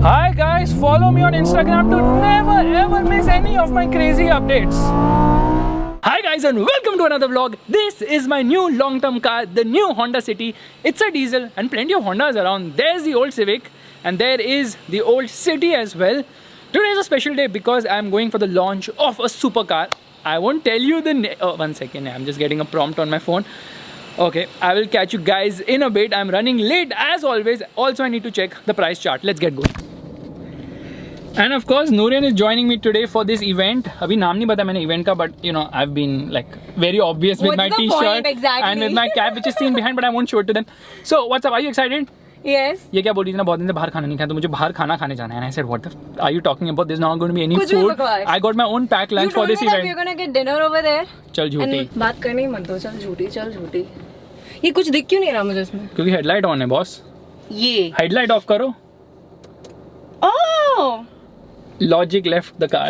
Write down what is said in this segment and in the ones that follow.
Hi guys, follow me on Instagram to never ever miss any of my crazy updates. Hi guys and welcome to another vlog. This is my new long-term car, the new Honda City. It's a diesel and plenty of Hondas around. There's the old Civic and there is the old City as well. Today is a special day because I'm going for the launch of a supercar. I won't tell you the name. Oh, 1 second, I'm just getting a prompt on my phone. Okay, I will catch you guys in a bit. I'm running late as always. Also, I need to check the price chart. Let's get going. And of course, Noorien is joining me today for this event. Abhi naam nahi pata maine event ka, but you know, I've been like very obvious with my t-shirt and with my cap, which is seen behind, but I won't show it to them. So, what's up? Are you excited? Yes. ये क्या बोल रही थी ना, बहुत दिन से बाहर खाना नहीं खाया तो मुझे बाहर खाना खाने जाना है. And I said, what the are you talking about? There's not going to be any food. I got my own packed lunch for this event. You're gonna get dinner over there. चल झूठी. बात करनी मत दो, चल झूठी. ये कुछ दिख क्यों नहीं रहा मुझे इसमें? क्योंकि हेडलाइट ऑन है बॉस. ये हेडलाइट ऑफ करो. Oh. Logic left the car.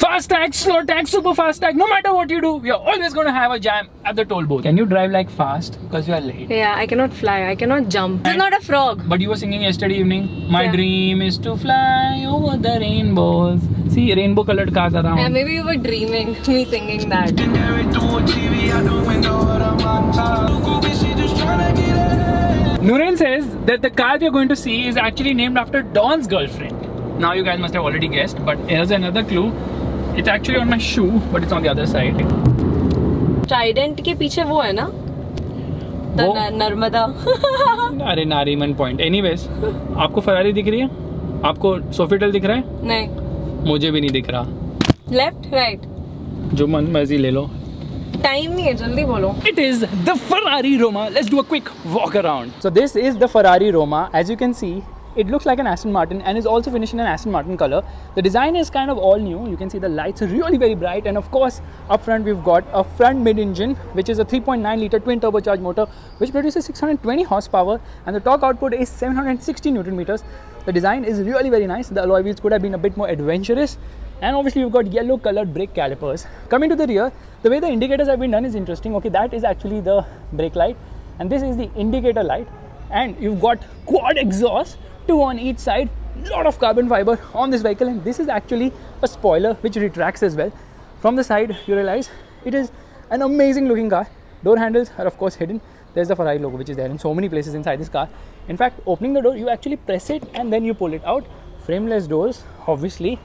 Fast tag, slow tag, super fast tag. No matter what you do, you're always going to have a jam at the toll booth. Can you drive like fast? Because you are late. Yeah, I cannot fly. I cannot jump. This is not a frog. But you were singing yesterday evening. My dream is to fly over the rainbows. See, rainbow colored cars around. Yeah, maybe you were dreaming me singing that. Noorien says that the car we are going to see is actually named after Don's girlfriend. Now you guys must have already guessed, but here's another clue. It's actually on my shoe, but it's on the other side. Trident के पीछे वो है ना? नर्मदा. अरे Nariman point. Anyways, आपको Ferrari दिख रही है? आपको सोफिटल दिख रहा है? नहीं. मुझे भी नहीं दिख रहा. Left, right. जो मन मर्जी ले लो. Time नहीं है, जल्दी बोलो. It is the Ferrari Roma. Let's do a quick walk around. So this is the Ferrari Roma. As you can see, it looks like an Aston Martin and is also finished in an Aston Martin color. The design is kind of all new. You can see the lights are really very bright, and of course up front we've got a front mid engine which is a 3.9 liter twin turbocharged motor which produces 620 horsepower and the torque output is 760 Newton meters. The design is really very nice. The alloy wheels could have been a bit more adventurous, and obviously you've got yellow colored brake calipers. Coming to the rear, the way the indicators have been done is interesting. Okay, that is actually the brake light and this is the indicator light, and you've got quad exhaust, 2 on each side, lot of carbon fiber on this vehicle, and this is actually a spoiler which retracts as well. From the side you realize it is an amazing looking car. Door handles are of course hidden. There's the Ferrari logo which is there in so many places inside this car. In fact, opening the door, you actually press it and then you pull it out. Frameless doors obviously,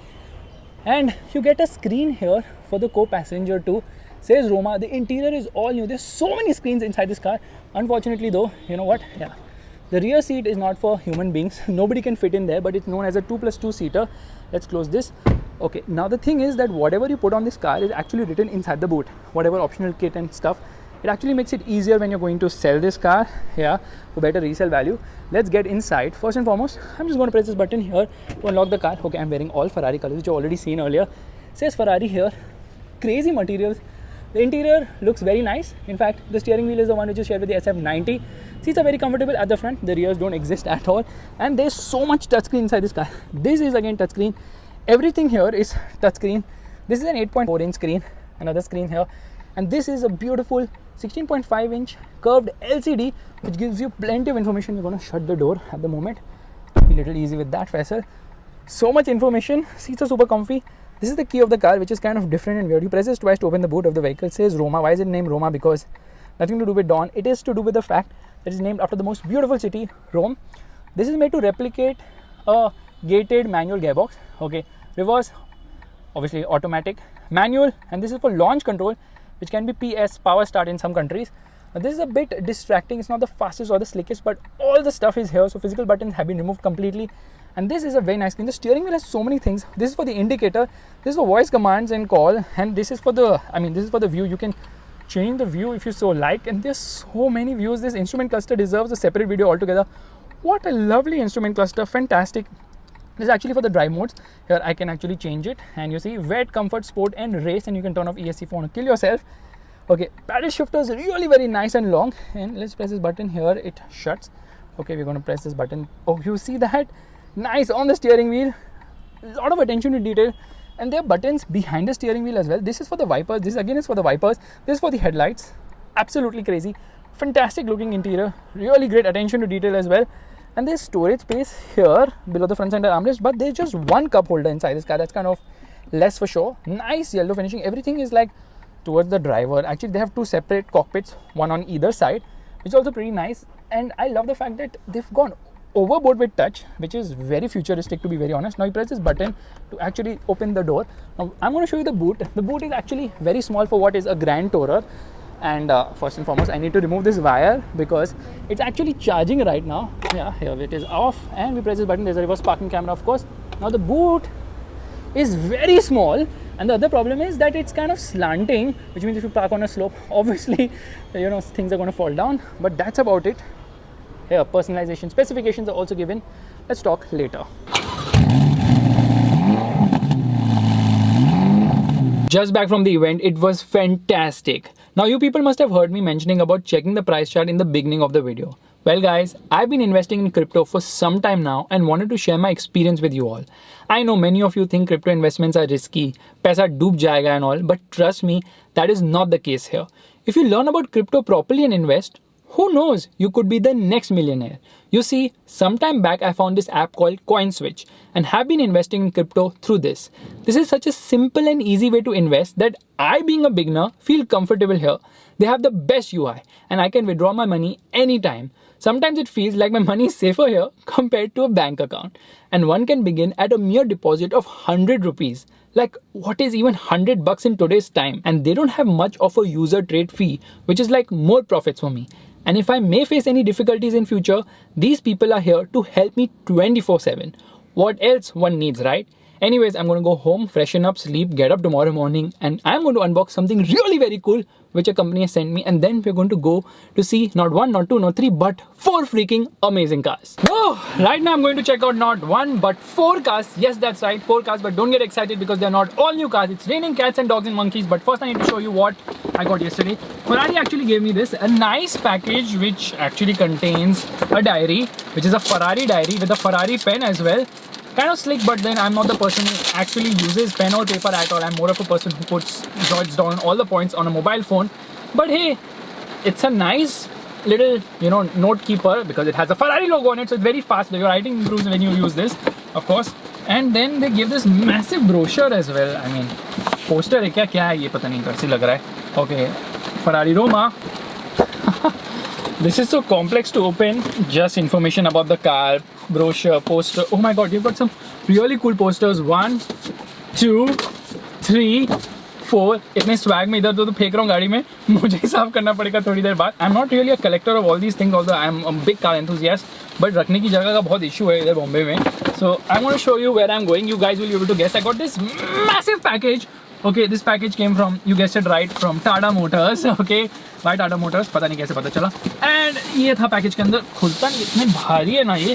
and you get a screen here for the co-passenger too. Says Roma. The interior is all new. There's so many screens inside this car. Unfortunately though, you know what, yeah, the rear seat is not for human beings. Nobody can fit in there, but it's known as a 2+2 seater. Let's close this. Okay, now the thing is that whatever you put on this car is actually written inside the boot. Whatever optional kit and stuff, it actually makes it easier when you're going to sell this car, yeah, for better resale value. Let's get inside. First and foremost, I'm just going to press this button here to unlock the car. Okay, I'm wearing all Ferrari colors which you've already seen earlier. Says Ferrari here. Crazy materials. The interior looks very nice. In fact, the steering wheel is the one which is shared with the SF90. Seats are very comfortable at the front. The rears don't exist at all. And there's so much touchscreen inside this car. This is again touchscreen. Everything here is touchscreen. This is an 8.4 inch screen. Another screen here. And this is a beautiful 16.5 inch curved LCD which gives you plenty of information. We're going to shut the door at the moment. Be a little easy with that, Faisal. So much information. Seats are super comfy. This is the key of the car, which is kind of different and weird. You press this twice to open the boot of the vehicle. It says Roma. Why is it named Roma? Because nothing to do with Don. It is to do with the fact that it's named after the most beautiful city, Rome. This is made to replicate a gated manual gearbox. Okay, reverse, obviously automatic, manual, and this is for launch control, which can be PS, power start in some countries. Now, this is a bit distracting. It's not the fastest or the slickest, but all the stuff is here. So physical buttons have been removed completely. And this is a very nice screen. The steering wheel has so many things. This is for the indicator. This is for voice commands and call. And this is for the, this is for the view. You can change the view if you so like. And there's so many views. This instrument cluster deserves a separate video altogether. What a lovely instrument cluster. Fantastic. This is actually for the drive modes. Here I can actually change it. And you see wet, comfort, sport and race. And you can turn off ESC if you want to kill yourself. Okay, paddle shifters really very nice and long. And let's press this button here. It shuts. Okay, we're going to press this button. Oh, you see that? Nice on the steering wheel. A lot of attention to detail. And there are buttons behind the steering wheel as well. This is for the wipers. This again is for the wipers. This is for the headlights. Absolutely crazy. Fantastic looking interior. Really great attention to detail as well. And there's storage space here below the front center armrest, but there's just one cup holder inside this car. That's kind of less for sure. Nice yellow finishing. Everything is like towards the driver. Actually, they have two separate cockpits, one on either side, which is also pretty nice. And I love the fact that they've gone overboard with touch, which is very futuristic, to be very honest. Now you press this button to actually open the door. Now I'm going to show you the boot. The boot is actually very small for what is a Grand Tourer. And first and foremost, I need to remove this wire because it's actually charging right now. Yeah, here it is off, and we press this button. There's a reverse parking camera, of course. Now the boot is very small, and the other problem is that it's kind of slanting, which means if you park on a slope, obviously, you know, things are going to fall down. But that's about it. Here, personalization specifications are also given. Let's talk later. Just back from the event, it was fantastic. Now you people must have heard me mentioning about checking the price chart in the beginning of the video. Well guys, I've been investing in crypto for some time now and wanted to share my experience with you all. I know many of you think crypto investments are risky, paisa doob jayega and all, but trust me, that is not the case here. If you learn about crypto properly and invest, who knows, you could be the next millionaire. You see, sometime back I found this app called CoinSwitch and have been investing in crypto through this. This is such a simple and easy way to invest that I, being a beginner, feel comfortable here. They have the best UI and I can withdraw my money anytime. Sometimes it feels like my money is safer here compared to a bank account. And one can begin at a mere deposit of 100 rupees. Like, what is even 100 bucks in today's time? And they don't have much of a user trade fee, which is like more profits for me. And if I may face any difficulties in future, these people are here to help me 24/7. What else one needs, right? Anyways, I'm going to go home, freshen up, sleep, get up tomorrow morning, and I'm going to unbox something really very cool which a company has sent me, and then we're going to go to see not one, not two, not three, but 4 freaking amazing cars. Oh, right now I'm going to check out not 1 but 4 cars. Yes, that's right, 4 cars, but don't get excited because they're not all new cars. It's raining cats and dogs and monkeys. But first I need to show you what I got yesterday. Ferrari actually gave me this, a nice package which actually contains a diary, which is a Ferrari diary with a Ferrari pen as well. Kind of slick, but then I'm not the person who actually uses pen or paper at all. I'm more of a person who jots down all the points on a mobile phone. But hey, it's a nice little, you know, note keeper because it has a Ferrari logo on it, so it's very fast. Your writing improves when you use this, of course. And then they give this massive brochure as well. I mean, poster है क्या क्या है ये पता नहीं, कैसे लग रहा है. Okay, Ferrari Roma. This is so complex to open. Just information about the car, brochure, poster. Oh my god, you've got some really cool posters. 1, 2, 3, 4. इतने swag में इधर तो फेंक रहा हूँ गाड़ी में. मुझे ही साफ करना पड़ेगा थोड़ी देर बाद. I'm not really a collector of all these things, although I'm a big car enthusiast. But रखने की जगह का बहुत issue है इधर बॉम्बे में. So I'm going to show you where I'm going. You guys will be able to guess. I got this massive package. Okay, this package came from, you guessed it right, from Tata Motors. Okay, by Tata Motors. पता नहीं कैसे पता चला. And ये था package के अंदर. खुलता नहीं, इतने भारी है ना ये.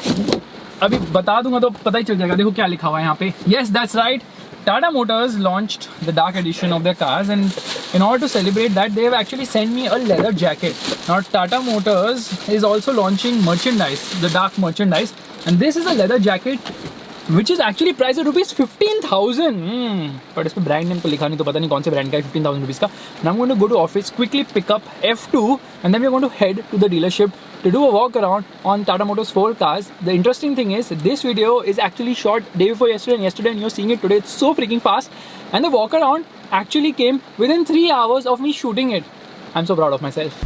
अभी बता दूंगा तो पता ही चल जाएगा. देखो क्या लिखा हुआ है यहाँ पे. Yes, that's right. Tata Motors launched the dark edition of their cars, and in order to celebrate that, they have actually sent me a leather jacket. Now Tata Motors is also launching merchandise, the dark merchandise, and this is a leather jacket which is actually priced at rupees 15,000. But इस पे brand name तो लिखा नहीं, तो पता नहीं कौन से brand का है 15,000 rupees का. Now I'm going to go to office, quickly pick up F2, and then we're going to head to the dealership to do a walk around on Tata Motors 4 cars. The interesting thing is this video is actually shot day before yesterday, and you're seeing it today. It's so freaking fast, and the walk around actually came within 3 hours of me shooting it. I'm so proud of myself.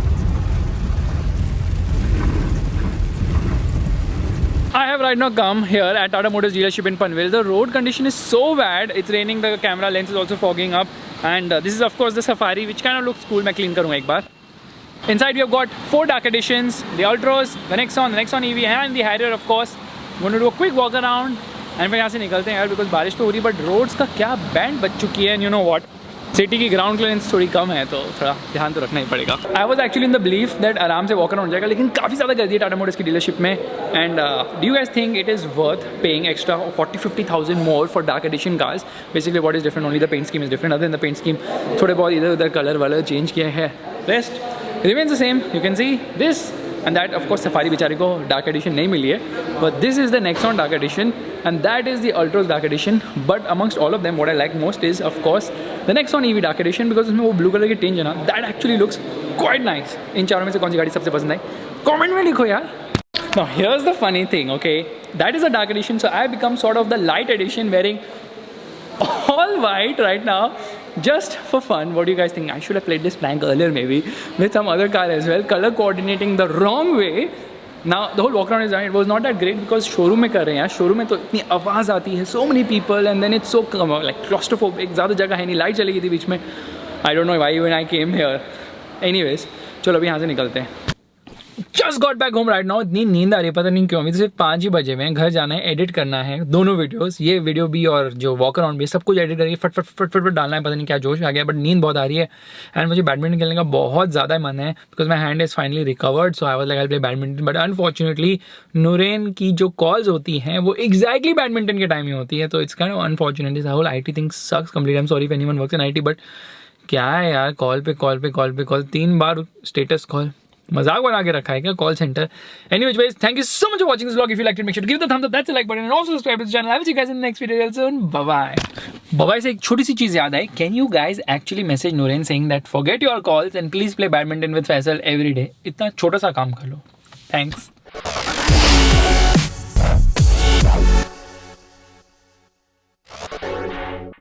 I have right now come here at Tata Motors dealership in Panvel. The road condition is so bad. It's raining, the camera lens is also fogging up, and this is of course the Safari, which kind of looks cool. मैं clean करूँगा एक बार. Inside we have got 4 dark editions, the Ultros, the Nexon EV, and the Harrier of course. I'm going to do a quick walk around, and फिर यहाँ से निकलते हैं यार, because बारिश तो हो रही है, but roads का क्या बैंड बच चुकी है, and you know what? City की ग्राउंड क्लियरेंस थोड़ी कम है, तो थोड़ा ध्यान तो रखना ही पड़ेगा. I was actually in the belief that आराम से वॉक अराउंड हो जाएगा, लेकिन काफ़ी ज़्यादा गर्दी है टाटा मोटर्स की डीलरशिप में. And do you guys think it is worth paying extra 40-50,000 more for dark edition cars? Basically what is different, only the paint scheme is different. Other than the paint scheme थोड़े बहुत इधर उधर colour वालर change किया है, rest remains the same. You can see this and that of course Safari बेचारे को dark edition नहीं मिली है, but this is the Nexon dark edition and that is the Ultros dark edition. But amongst all of them what I like most is of course the Nexon EV dark edition, because उसमें वो blue color की tinge है ना, that actually looks quite nice. इन चारों में से कौन सी गाड़ी सबसे पसंद आई कमेंट में लिखो यार. Now here's the funny thing, okay? That is a dark edition, so I become sort of the light edition, wearing all white right now, just for fun. What do you guys think? I should have played this prank earlier, maybe with some other car as well. Color coordinating the wrong way. Now the whole walk around is done. It was not that great because showroom में कर रहे हैं यार. Showroom में तो इतनी आवाज़ आती है, so many people, and then it's so like claustrophobic. ज़्यादा जगह है नहीं, लाइट चली गई थी बीच में. I don't know why even I came here. Anyways, चलो अभी यहाँ से निकलते हैं. Just got back home right now. इतनी नींद आ रही है, पता नहीं क्यों. अभी तो सिर्फ 5 ही बजे हुए हैं. घर जाना है, एडिट करना है दोनों वीडियोस, ये वीडियो भी और जो वॉक अराउंड भी, सब कुछ एडिट करके फट फट फट फट फट डालना है. पता नहीं क्या जोश आ गया, बट नींद बहुत आ रही है. एंड मुझे बैडमिंटन खेलने का बहुत ज़्यादा मन है because my hand is finally recovered. So I was like I play badminton, but unfortunately नूरेन की जो कॉल्स होती हैं वो एग्जैक्टली बैडमिंटन के टाइम ही होती है. तो it's kind of unfortunate. This whole IT thing sucks complete. I am sorry if anyone works in IT, but क्या है यार, कॉल पे कॉल पे कॉल पे कॉल, 3 बार स्टेटस कॉल. मजाक बना के रखा है क्या call centre? Anyways, guys, thank you so much for watching this vlog. If you liked it, make sure to give the thumbs up. That's the like button and also subscribe to the channel. I will see you guys in the next video real soon. Bye bye. Bye से एक छोटी सी चीज़ याद आई. Can you guys actually message Nurain saying that forget your calls and please play badminton with Faisal every day? इतना छोटा सा काम कर लो. Thanks.